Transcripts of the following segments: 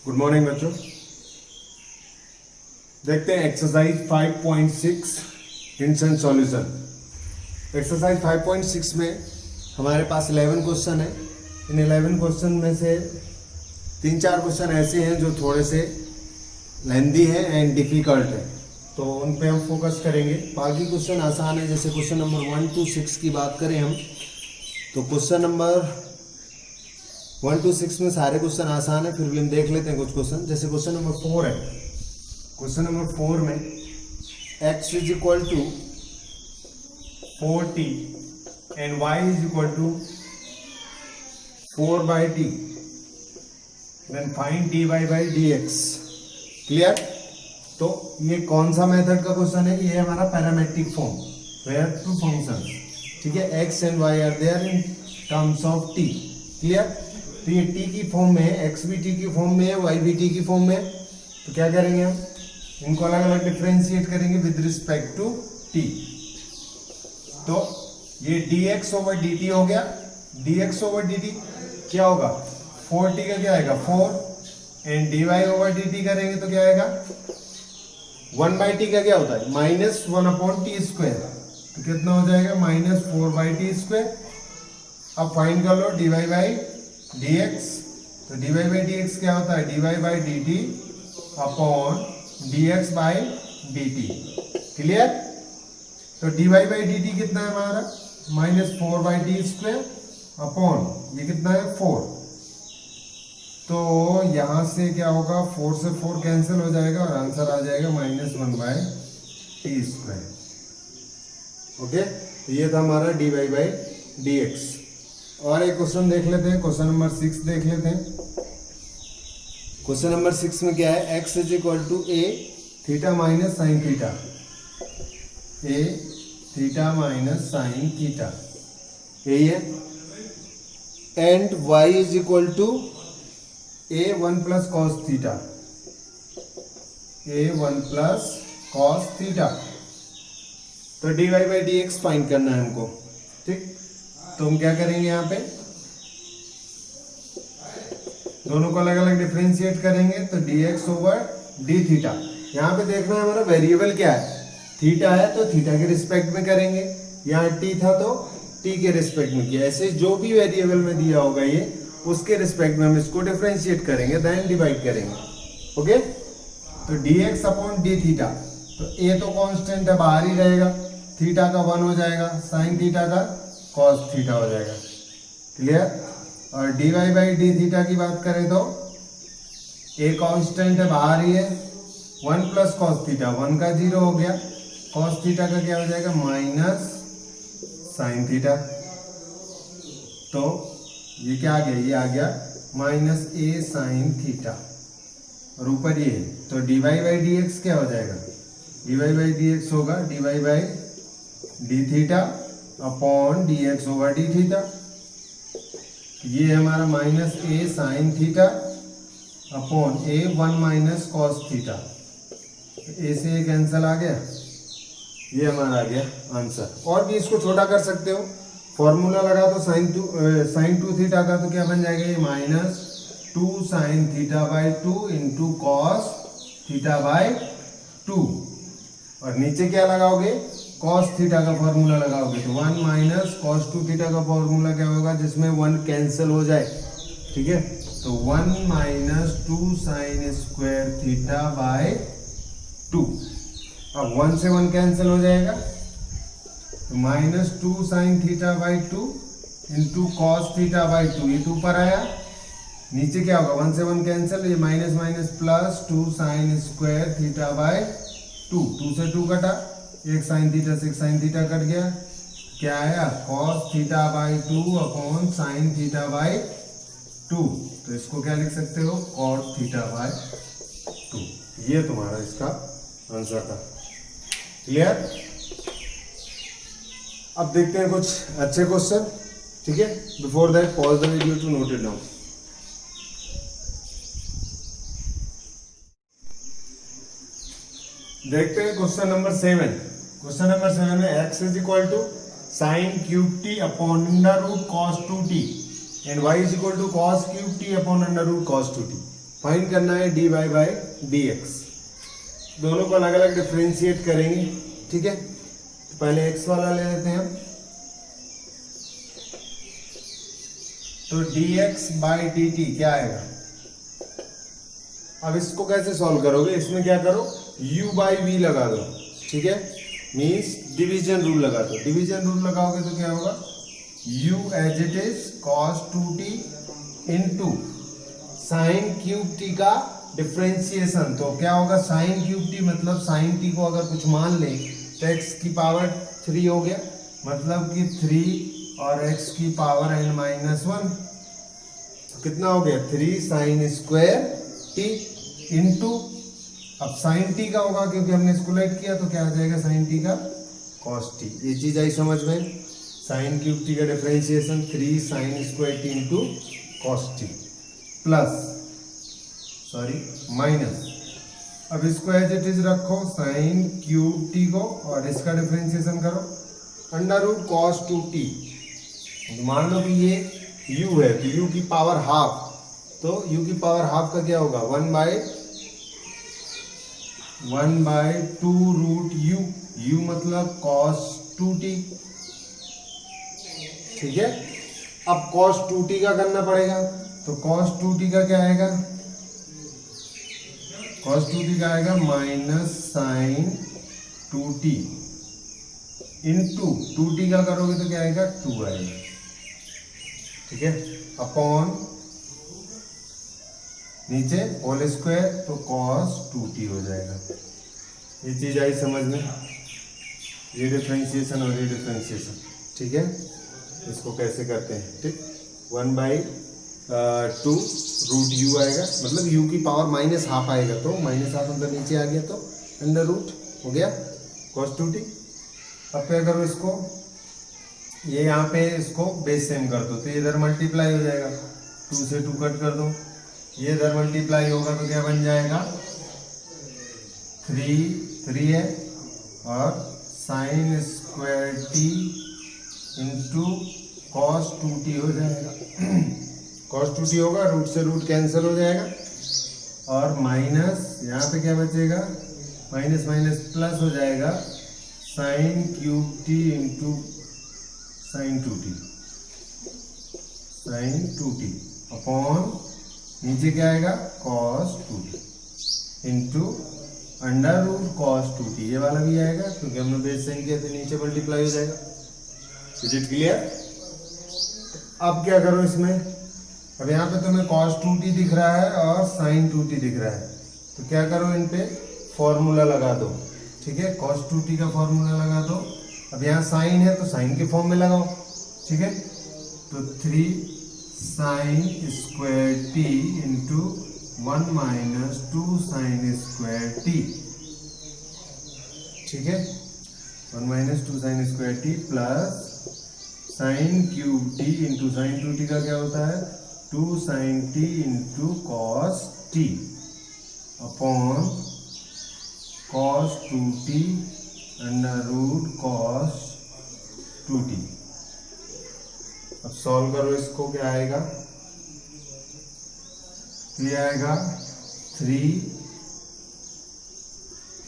Good morning बच्चों। देखते हैं exercise 5.6 hints and solution. Exercise 5.6 में हमारे पास 11 क्वेश्चन है। इन 11 क्वेश्चन में से 3-4 क्वेश्चन ऐसे हैं जो थोड़े से लेंदी हैं एंड डिफिकल्ट है, तो उन पे हम फोकस करेंगे। बाकी क्वेश्चन आसान है। जैसे क्वेश्चन नंबर 1 to 6 की बात करें हम, तो क्वेश्चन नंबर 1 to 6 में सारे क्वेश्चन आसान है, फिर भी हम देख लेते हैं कुछ क्वेश्चन। जैसे क्वेश्चन नंबर 4 है। क्वेश्चन नंबर 4 में x is equal to 4t and y is equal to 4/t, then find dy by dx। Clear? तो ये कौन सा मेथड का क्वेश्चन है? ये हमारा parametric form, where two functions, ठीक है। x एंड y are there in terms of t। Clear? तो ये t की फॉर्म में है, x भी t की फॉर्म में है, y भी t की फॉर्म में है। तो क्या करेंगे हम? इनको अलग अलग डिफरेंशिएट करेंगे विद रिस्पेक्ट टू t। तो ये dx ओवर dt हो गया। dx ओवर dt क्या होगा? 4t का क्या आएगा? 4, एंड dy ओवर dt करेंगे तो क्या आएगा? 1/t का क्या होता है? -1/t²। तो कितना हो जाएगा? -4/t²। अब फाइंड कर लो dy by dx। तो dy by dx क्या होता है? dy by dt upon dx by dt। Clear? तो dy by dt कितना है हमारा? -4/t² अपॉन ये कितना है? 4। तो यहां से क्या होगा? 4 से 4 कैंसिल हो जाएगा और आंसर आ जाएगा -1/t²। ओके, ये था हमारा dy by dx। और एक क्वेश्चन देख लेते हैं, क्वेश्चन नंबर 6 देख लेते हैं। क्वेश्चन नंबर 6 में क्या है? x is equal to a theta minus sine theta, a theta minus sine theta, यही है। And y is equal to a 1 plus cos theta, a 1 plus cos theta. तो dy by dx find करना है हमको, ठीक। तो हम क्या करेंगे? यहाँ पे दोनों को अलग अलग डिफरेंशिएट करेंगे। तो dx ओवर डी थीटा। यहाँ पे देखना है हमारा वेरिएबल क्या है। थीटा है तो थीटा के रिस्पेक्ट में करेंगे, यहाँ t था तो t के रिस्पेक्ट में किया। ऐसे जो भी वेरिएबल में दिया होगा ये, उसके रिस्पेक्ट में हम इसको डिफरेंशिएट करेंगे, देन डिवाइड करेंगे। ओके, तो dx अपॉन डी थीटा। तो a तो कांस्टेंट है, बाहर ही रहेगा, थीटा का 1 हो जाएगा, साइन थीटा का कॉस थीटा हो जाएगा। क्लियर? और dy बाई डी थीटा की बात करें तो a कांस्टेंट है, बाहर ही है, 1 प्लस कॉस थीटा, 1 का 0 हो गया, कॉस थीटा का क्या हो जाएगा? Minus sine theta. तो ये क्या आ गया? ये आ गया -a साइन थीटा, और ऊपर ये, तो dy बाई dx क्या हो जाएगा? dy बाई dx होगा dy by D theta upon dx over D theta. ये हमारा -a sine theta upon a 1 minus cos theta. a से ये कैंसिल आ गया, ये हमारा आ गया आंसर। और भी इसको छोटा कर सकते हो, फॉर्मूला लगा तो साइन 2 थीटा का तो क्या बन जाएगा? ये -2 sine theta by 2 into cos theta by 2। और नीचे क्या लगाओगे? कॉस थीटा का फॉर्मूला लगाओगे तो 1 माइनस कॉस 2 थीटा का फॉर्मूला क्या होगा? जिसमें 1 कैंसिल हो जाए, ठीक है। तो 1 minus 2 sine square theta by 2। अब 1 से 1 कैंसिल हो जाएगा, तो -2 sine theta by 2 into cos theta by 2। ये 2 पर आया, नीचे क्या होगा? 1 से 1 कैंसिल, ये minus minus plus 2 sine square theta by 2। 2 से 2 कटा, एक साइन थीटा से एक साइन थीटा कट गया, क्या आया? Cos theta by 2 upon sine theta by 2। तो इसको क्या लिख सकते हो? Cos theta by 2। ये तुम्हारा इसका आंसर था। क्लियर? अब देखते हैं कुछ अच्छे क्वेश्चन, ठीक है। Before that pause the video to note it down. देखते हैं क्वेश्चन नंबर 7। क्वेश्चन नंबर 7 में x is equal to sine cube T upon under root cos 2t and y is equal to cos cube T upon under root cos 2t। Find करना है dy by dx। दोनों को अलग अलग differentiate करेंगे, ठीक है। तो पहले x वाला ले लेते हैं हम। तो dx बाई dt क्या आएगा? अब इसको कैसे सॉल्व करोगे? इसमें क्या करो, u बाई v लगा दो, ठीक है। मीन्स डिवीजन रूल लगा दो। डिवीजन रूल लगाओगे तो क्या होगा, u as it is cos 2t into sine cube T का डिफ्रेंशिएशन। तो क्या होगा, साइन क्यूब टी मतलब साइन टी को अगर कुछ मान ले तो x की पावर 3 हो गया, मतलब कि 3 और x की पावर n-1, तो कितना हो गया 3 साइन स्क्वायर टी इंटू, अब साइन टी का होगा क्योंकि हमने इसको लेट किया, तो क्या आ जाएगा साइन टी का कॉस टी। ये चीज आई समझ में? साइन क्यूब टी का differentiation 3 sine square T into cos T minus, अब इसको एज इट इज रखो साइन क्यूब टी को और इसका डिफरेंशिएशन करो अंडर रूट कॉस 2t। मान लो कि ये u है तो u की पावर हाफ, तो u की पावर हाफ का क्या होगा 1 बाई 2 रूट u मतलब cos 2t, ठीक है। अब cos 2t का करना पड़ेगा, तो cos 2t का क्या आएगा, cos 2t का आएगा minus sign 2t into 2t का करोगे तो क्या आएगा 2 आएगा, ठीक है, अपॉन नीचे होल स्क्वायर तो cos 2t हो जाएगा। ये चीज आई समझ में? ये डिफरेंशिएशन और ये डिफरेंशिएशन, ठीक है। इसको कैसे करते हैं, ठीक। 1 बाई 2 रूट u आएगा, मतलब u की पावर माइनस हाफ आएगा, तो माइनस हाफ मतलब नीचे आ गया तो अंडर रूट हो गया cos 2t। अब क्या करो, इसको ये यहाँ पे इसको बेस सेम कर दो, तो ये इधर मल्टीप्लाई हो जाएगा, 2 से 2 कट कर दो, ये इधर मल्टीप्लाई होगा तो क्या बन जाएगा 3 है और sign square T into cos 2t हो जाएगा। कॉस 2t होगा, रूट से रूट कैंसिल हो जाएगा और माइनस यहाँ पे क्या बचेगा, माइनस माइनस प्लस हो जाएगा sine cube T into sine 2t upon नीचे क्या आएगा cos 2t into under root cos 2t, ये वाला भी आएगा क्योंकि हमने बेस सेम किया तो नीचे मल्टीप्लाई हो जाएगा। Is it clear? अब क्या करो इसमें, अब यहाँ पे तुम्हें cos 2t दिख रहा है और sin 2t दिख रहा है, तो क्या करो इन पे फॉर्मूला लगा दो, ठीक है। cos 2t का फॉर्मूला लगा दो, अब यहाँ साइन है तो साइन के फॉर्म में लगाओ, ठीक है। तो 3 sine square T into 1 minus 2 sine square T, ठीक है। 1 minus 2 sine square T plus sine cube T into sine 2t का क्या होता है 2 sine T into cos T upon cos 2t under root cos 2t। अब solve करो इसको, क्या आएगा, ये आएगा 3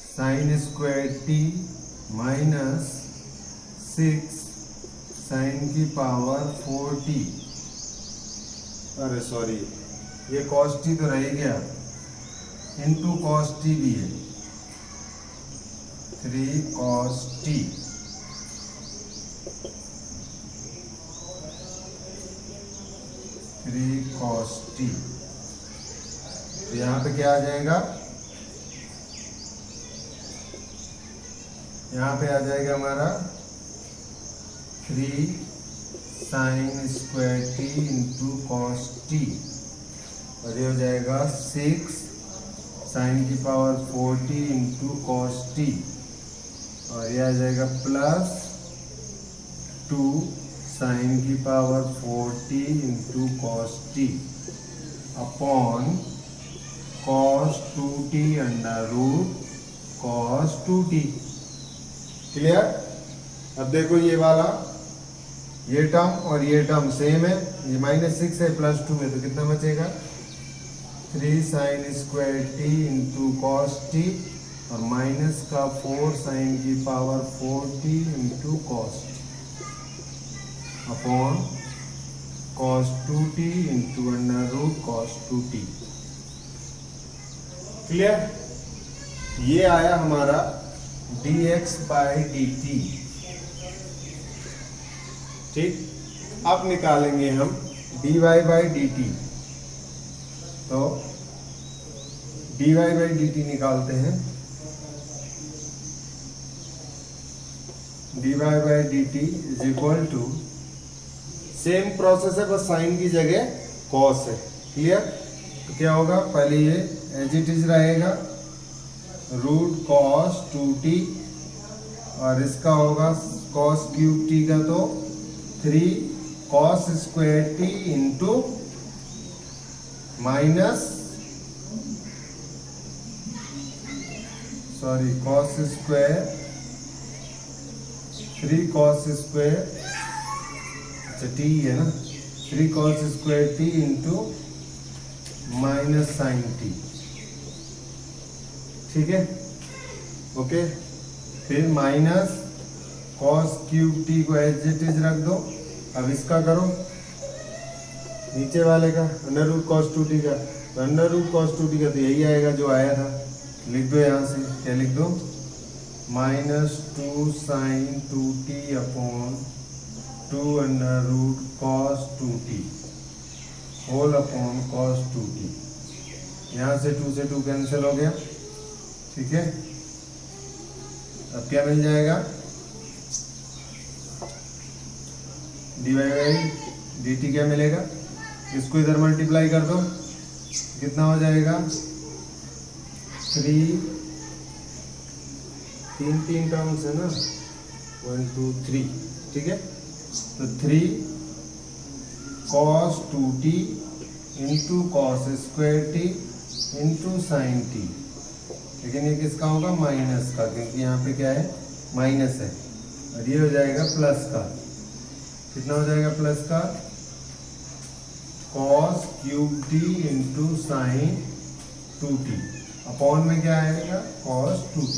sine square T minus 6 sine की पावर 4t, अरे सॉरी ये cos t तो रह गया, इंटू cos t भी है 3 cos t cos t। तो यहाँ पे क्या आ जाएगा, यहाँ पे आ जाएगा हमारा 3 sine square T into cos T और ये हो जाएगा 6 साइन की power 4t into cos T और ये आ जाएगा प्लस 2 साइन की power 4t into cos T upon cos 2t under root cos 2t। Clear? अब देखो ये वाला, ये टर्म और ये टर्म सेम है, ये -6 है प्लस 2 है तो कितना बचेगा 3 sine square T into cos T और माइनस का 4 साइन की power 4t into cos upon cos 2t into under root cos 2t। Clear? ये आया हमारा dx बाई dt। ठीक, अब निकालेंगे हम dy बाई dt। तो dy बाई dt निकालते हैं। dy by dt is equal to, same process है, बस साइन की जगह कॉस है। क्लियर? तो क्या होगा, पहले ये एज इट इज रहेगा रूट कॉस 2t और इसका होगा कॉस क्यूब टी का तो 3 cos square T into minus cos square 3 cos square, अच्छा टी है ना, 3 cos square T into minus sine T. ठीक है, ओके। फिर माइनस कॉस क्यूब टी को एज इट इज रख दो। अब इसका करो नीचे वाले का अंडर रूट कॉस 2t का, तो अंडर रूट कॉस 2t का तो यही आएगा जो आया था। लिख दो यहाँ से, क्या लिख दो, -2 sine 2t upon 2 under root cos 2t whole upon cos 2t। यहाँ से 2 से 2 कैंसिल हो गया। ठीक है, अब क्या मिल जाएगा, dy बाई dt क्या मिलेगा, इसको इधर मल्टीप्लाई कर दो, कितना हो जाएगा 3 टर्म्स है ना, 1 2 3। ठीक है, तो 3 cos 2t into cos square T into sign T. लेकिन ये किसका होगा, माइनस का, क्योंकि यहाँ पे क्या है, माइनस है। और ये हो जाएगा प्लस का, कितना हो जाएगा प्लस का, cos cube T into sine 2t upon में क्या आएगा, cos 2t।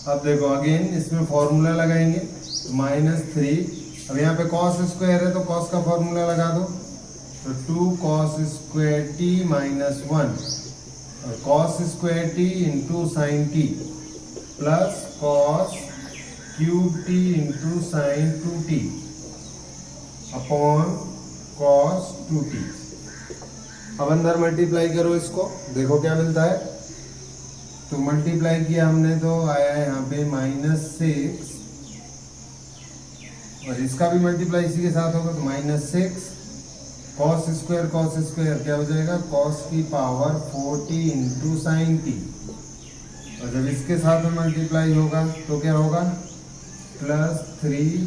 अब देखो अगेन इसमें फॉर्मूला लगाएंगे, -3। अब यहाँ पे cos स्क्वायर है तो cos का फॉर्मूला लगा दो, तो 2 cos स्क्वायर टी माइनस 1 और cos square T into sign T plus cos cube T into sine 2t upon cos 2t। अब अंदर मल्टीप्लाई करो इसको, देखो क्या मिलता है। तो मल्टीप्लाई किया हमने तो आया है यहाँ पे -6 और इसका भी मल्टीप्लाई इसी के साथ होगा, तो -6 cos स्क्वायर क्या हो जाएगा, cos की power 4t into sine T. और जब इसके साथ में मल्टीप्लाई होगा तो क्या होगा, +3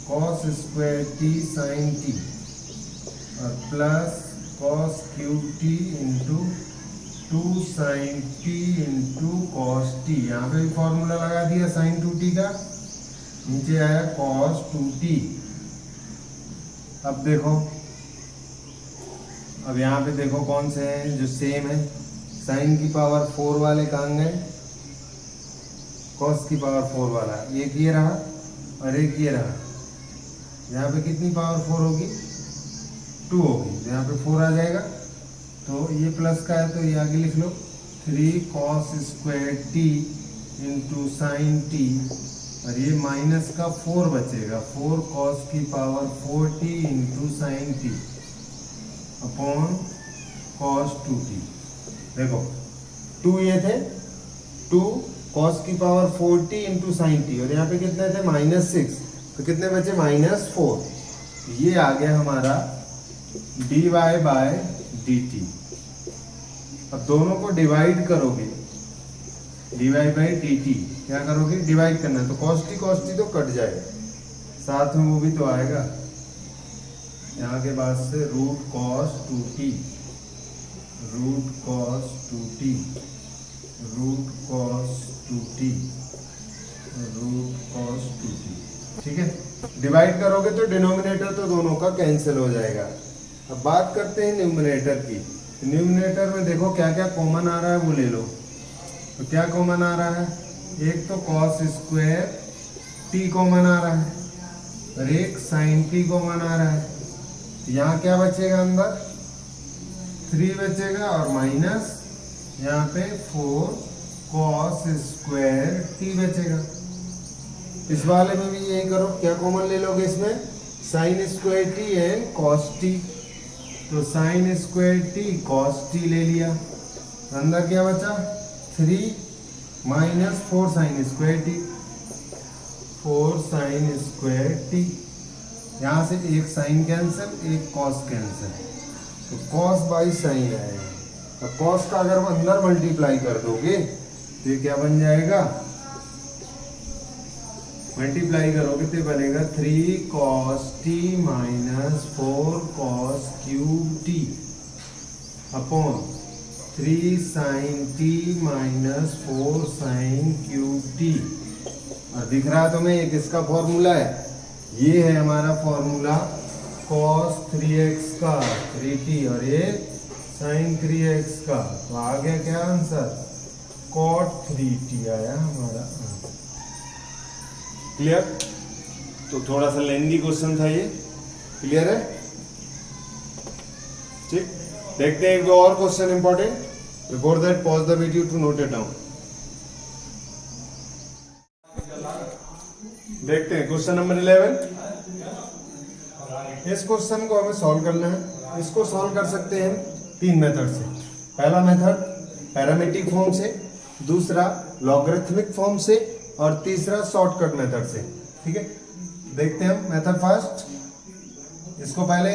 cos square T sine T और plus cos cube T into 2 sine T into cos T. यहाँ पे भी फॉर्मूला लगा दिया साइन 2t का, नीचे आया cos 2t। अब देखो, अब यहाँ पे देखो कौन से हैं जो सेम है, साइन की पावर 4 वाले कहाँ गए, कॉस की पावर 4 वाला, एक ये रहा और एक ये रहा। यहाँ पे कितनी पावर 4 होगी, 2 होगी, तो यहाँ पे 4 आ जाएगा। तो ये प्लस का है तो ये आगे लिख लो, 3 cos square T into sign T और ये माइनस का 4 बचेगा, 4 cos की power 4t into sine T upon cos 2t। देखो 2 ये थे, 2 cos की power 4t into sine T और यहाँ पे कितने थे, -6, तो कितने बचे, -4। ये आ गया हमारा dy बाय dt। अब दोनों को डिवाइड करोगे, dy बाई dt क्या करोगे, डिवाइड करना है, तो cos t तो कट जाएगा, साथ में वो भी तो आएगा यहाँ के बाद से रूट cos 2t ठीक है। डिवाइड करोगे तो डिनोमिनेटर तो दोनों का कैंसिल हो जाएगा। अब बात करते हैं न्यूमरेटर की। न्यूमरेटर में देखो क्या क्या कॉमन आ रहा है वो ले लो। तो क्या कॉमन आ रहा है, एक तो कॉस स्क्वायर टी कॉमन आ रहा है और एक साइन टी कॉमन आ रहा है। यहाँ क्या बचेगा, अंदर 3 बचेगा और माइनस यहाँ पे 4 कॉस स्क्वायर टी बचेगा। इस वाले में भी यही करो, क्या कॉमन ले लोगे इसमें, sine square T and cos T. तो sine square T cos T ले लिया, अंदर क्या बचा 3 minus 4 sine square T, 4 sine square T. यहाँ से एक साइन कैंसिल एक कॉस कैंसिल, तो कॉस बाई साइन आएगा। तो कॉस का अगर अंदर मल्टीप्लाई कर दोगे तो ये क्या बन जाएगा, मल्टीप्लाई करोगे तो बनेगा 3 cos T minus 4 cos cube T upon 3 sine T minus 4 sine cube T. और दिख रहा है तुम्हें एक इसका फॉर्मूला है, ये है हमारा फॉर्मूला cos 3x का 3t और ये sin 3x का। तो आ गया क्या आंसर, cot 3t आया हमारा आंसर। क्लियर। तो थोड़ा सा लेंदी क्वेश्चन था ये, क्लियर है। ठीक, देखते हैं एक दो और question important. Before that pause the video to note it down. देखते हैं क्वेश्चन नंबर 11। इस क्वेश्चन को हमें सॉल्व करना है। इसको सॉल्व कर सकते हैं 3 मेथड से। पहला मेथड पैरामीट्रिक फॉर्म से, दूसरा लॉगरिथमिक फॉर्म से और तीसरा शॉर्टकट मेथड से। ठीक है, देखते हैं मेथड फर्स्ट। इसको पहले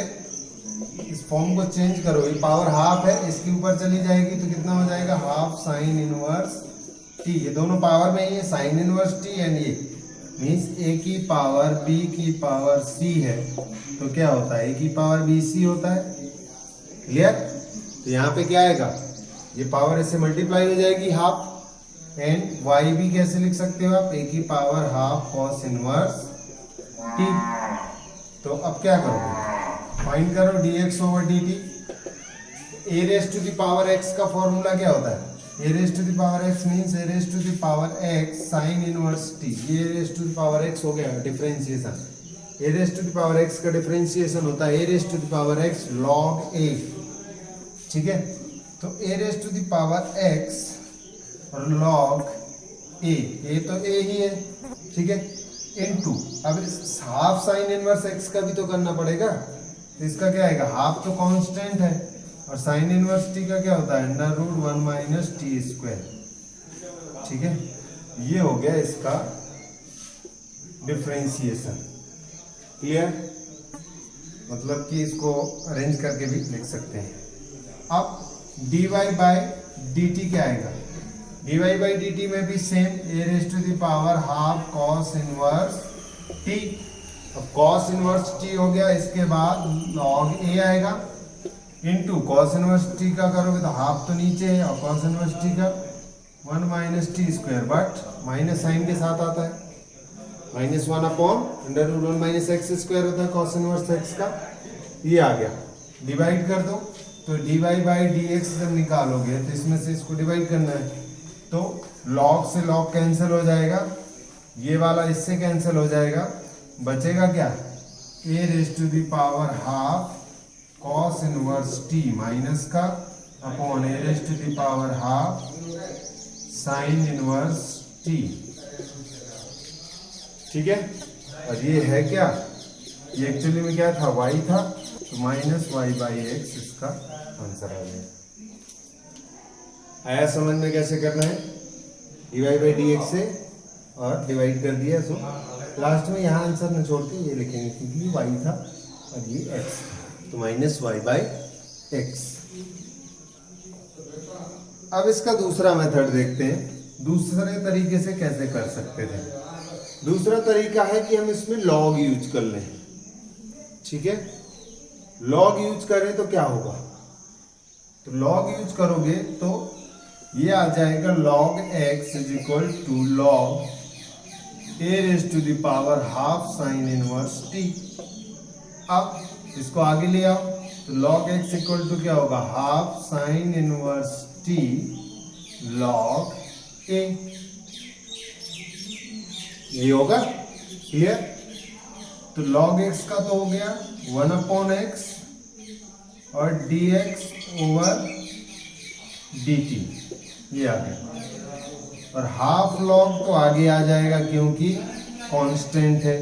इस फॉर्म को चेंज करो, ये पावर हाफ है, इसके ऊपर चली जाएगी तो कितना हो जाएगा, हाफ साइन इनवर्स टी। ये दोनों पावर में ही है, साइन इनवर्स टी एंड ये मीन्स ए की पावर बी की पावर सी है, तो क्या होता है, ए की पावर बी सी होता है। क्लियर। तो यहाँ पे क्या आएगा, ये पावर इससे मल्टीप्लाई हो जाएगी हाफ, एंड वाई भी कैसे लिख सकते हो आप, ए की power half cos inverse T. तो अब क्या करोगे, फाइंड करो dx over dt। A raise to the power x का फॉर्मूला क्या होता है, A raise to the power x means A raise to the power x sine inverse T. ये A raise to the power x हो गया differentiation. A raise to the power x का differentiation होता है A raise to the power x log a। ठीक है, तो A raise to the power x और log a तो a ही है, ठीक है, इनटू अब हाफ साइन इनवर्स x का भी तो करना पड़ेगा। तो इसका क्या आएगा, हाफ तो कांस्टेंट है और साइन इनवर्स टी का क्या होता है, under root 1 minus T square. ठीक है, ये हो गया इसका डिफरेंशिएशन। क्लियर, मतलब कि इसको अरेंज करके भी लिख सकते हैं। अब dy बाई डी टी क्या आएगा, dy बाई डी टी में भी same A raise to the power half cos inverse T. अब कॉस इनवर्स टी हो गया, इसके बाद log a आएगा इनटू कॉस इनवर्स टी का करोगे तो हाफ तो नीचे है और कॉस इनवर्स टी का 1 minus T square, but minus sine के साथ आता है, -1 upon under root 1 minus X square होता है कॉस इनवर्स एक्स का। ये आ गया, डिवाइड कर दो। तो dy बाई डी एक्स जब निकालोगे तो इसमें से इसको डिवाइड करना है, तो log से log कैंसिल हो जाएगा, ये वाला इससे कैंसिल हो जाएगा, बचेगा क्या, A raise to the power half cos inverse T minus का upon A raise to the power half sine inverse T. ठीक है, और ये है क्या, ये एक्चुअली में क्या था, y था, तो माइनस वाई बाई एक्स इसका आंसर आ गया। आया समझ में कैसे करना है, dy बाई डी एक्स से और डिवाइड कर दिया, सो लास्ट में यहाँ आंसर न छोड़ के ये लिखेंगे क्योंकि y था और ये x, तो माइनस वाई बाई एक्स। अब इसका दूसरा मेथड देखते हैं, दूसरे तरीके से कैसे कर सकते थे। दूसरा तरीका है कि हम इसमें log यूज कर लें। ठीक है, log यूज करें तो क्या होगा, तो log यूज करोगे तो ये आ जाएगा log x is equal to log a raise to the power half sine inverse t। अब इसको आगे ले आओ, तो log x इक्वल टू क्या होगा, half sine inverse t log a, यही होगा। क्लियर। तो log x का तो हो गया 1/x और dx ओवर dt, ये आ गया। और हाफ लॉग तो आगे आ जाएगा क्योंकि कांस्टेंट है।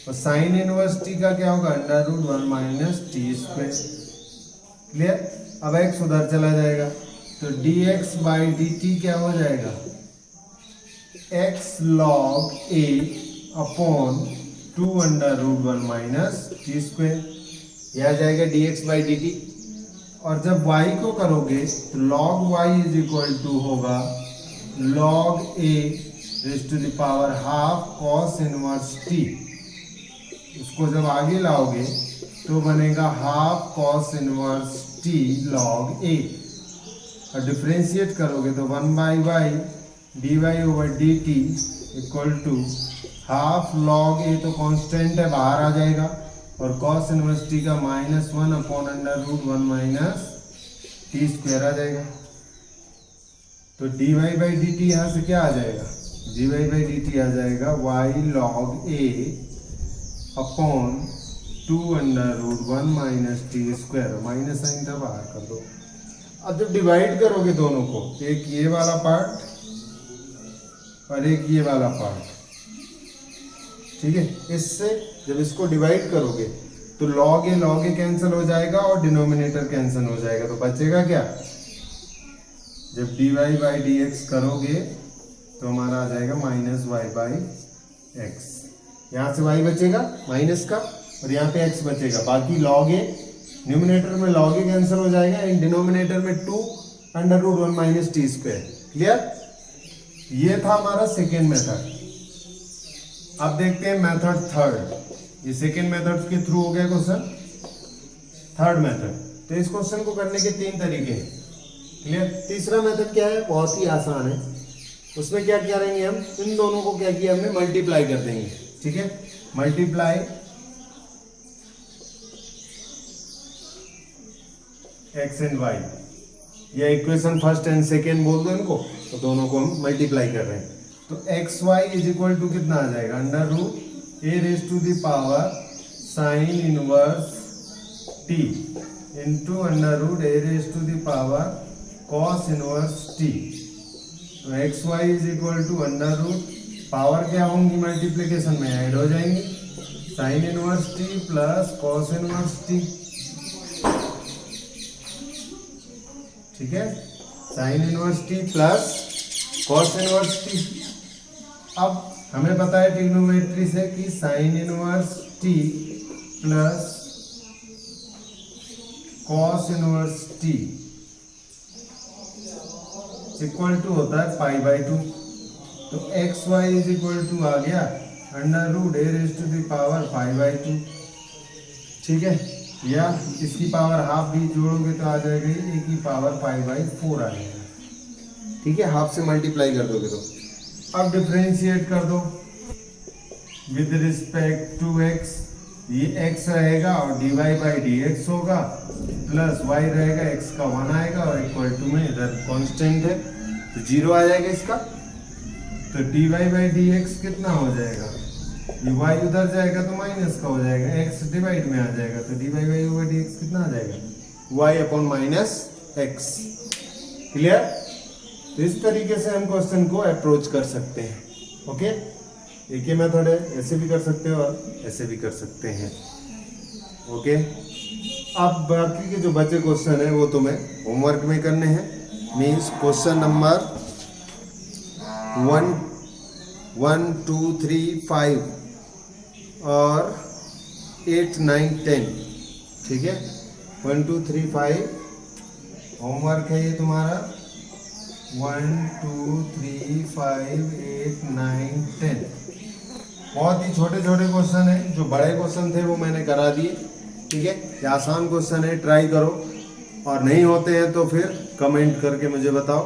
और साइन इनवर्स t का क्या होगा, √1 माइनस टी स्क्वायर। क्लियर। अब x उधर चला जाएगा तो dx बाई dt क्या हो जाएगा, x log a upon 2 √1 minus T square, यह आ जाएगा dx बाई dt। और जब y को करोगे तो log y is equal to होगा log a raise to the power half cos inverse t। इसको जब आगे लाओगे तो बनेगा half cos inverse t log a। और डिफरेंशिएट करोगे तो 1/y dy over dt equal to half log a, तो कांस्टेंट है बाहर आ जाएगा, और cos इनवर्स t का -1 अपॉन √1 माइनस टी स्क्वायर आ जाएगा। तो dy बाई dt यहाँ से क्या आ जाएगा, dy बाई dt आ जाएगा y log a upon 2 √1 minus T square, minus sign था बाहर कर दो। अब जब डिवाइड करोगे दोनों को, एक ये वाला पार्ट और एक ये वाला पार्ट, ठीक है, इससे जब इसको डिवाइड करोगे तो log a कैंसिल हो जाएगा और डिनोमिनेटर कैंसिल हो जाएगा, तो बचेगा क्या, जब dy बाई dx करोगे तो हमारा आ जाएगा -y बाई x। यहाँ से y बचेगा माइनस का और यहाँ पे x बचेगा, बाकी log a, न्यूमिनेटर में log a कैंसिल हो जाएगा एंड डिनोमिनेटर में 2 √1 माइनस टी स्क्वायर। क्लियर। ये था हमारा सेकेंड मेथड। अब देखते हैं मेथड थर्ड। ये सेकेंड मेथड के थ्रू हो गया क्वेश्चन। थर्ड मेथड, तो इस क्वेश्चन को करने के 3 तरीके हैं। क्लियर। तीसरा मेथड क्या है, बहुत ही आसान है। उसमें क्या करेंगे हम, इन दोनों को क्या किया हमने, मल्टीप्लाई कर देंगे। ठीक है, मल्टीप्लाई x एंड y, या इक्वेशन फर्स्ट एंड सेकेंड बोल दो इनको, तो दोनों को हम मल्टीप्लाई कर रहे हैं। तो x Y is equal to कितना आ जाएगा, √a raise to the power sine inverse t into √a raise to the power cos inverse t। तो x Y is equal to power क्या होंगी, मल्टीप्लिकेशन में ऐड हो जाएंगी, sine inverse t plus cos inverse t। ठीक है, sine inverse t plus cos inverse t। अब हमें पता है ट्रिग्नोमेट्री से कि sine inverse t plus cos inverse t equal to होता है π/2। तो x Y is equal to आ गया √a raise to the power π/2। ठीक है, या इसकी पावर हाफ भी जोड़ोगे तो आ जाएगा a की पावर π/4 आ जाएगा। ठीक है, हाफ से मल्टीप्लाई कर दोगे तो। अब डिफरेंशिएट कर दो विद रिस्पेक्ट टू x, ये x रहेगा और dy बाई dx होगा, प्लस y रहेगा, x का 1 आएगा और इक्वल टू में इधर कांस्टेंट है तो 0 आ जाएगा इसका। तो dy बाई dx कितना हो जाएगा, ये y उधर जाएगा तो माइनस का हो जाएगा, x डिवाइड में आ जाएगा तो dy बाई ओवर dx कितना आ जाएगा, y upon minus x। Clear. तो इस तरीके से हम क्वेश्चन को अप्रोच कर सकते हैं। ओके, एक ही मेथड है, ऐसे भी कर सकते हो और ऐसे भी कर सकते हैं। ओके, अब बाकी के जो बचे क्वेश्चन है वो तुम्हें होमवर्क में करने हैं। मीन्स क्वेश्चन नंबर 1, 2, 3, 5 और 8, 9, 10। ठीक है, 1, 2, 3, 5 होमवर्क है ये तुम्हारा। 1, 2, 3, 5, 8, 9, 10। बहुत ही छोटे छोटे क्वेश्चन है, जो बड़े क्वेश्चन थे वो मैंने करा दिए। ठीक है, ये आसान क्वेश्चन है, ट्राई करो, और नहीं होते हैं तो फिर कमेंट करके मुझे बताओ,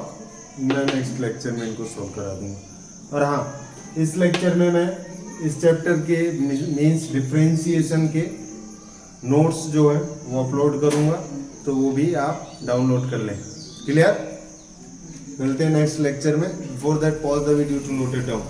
मैं नेक्स्ट लेक्चर में इनको सॉल्व करा दूंगा। और हाँ, इस लेक्चर में मैं इस चैप्टर के मीन्स डिफरेंशिएशन के नोट्स जो है वो अपलोड करूँगा, तो वो भी आप डाउनलोड कर लें। क्लियर? मिलते हैं नेक्स्ट लेक्चर में। Before that pause the video to note it down.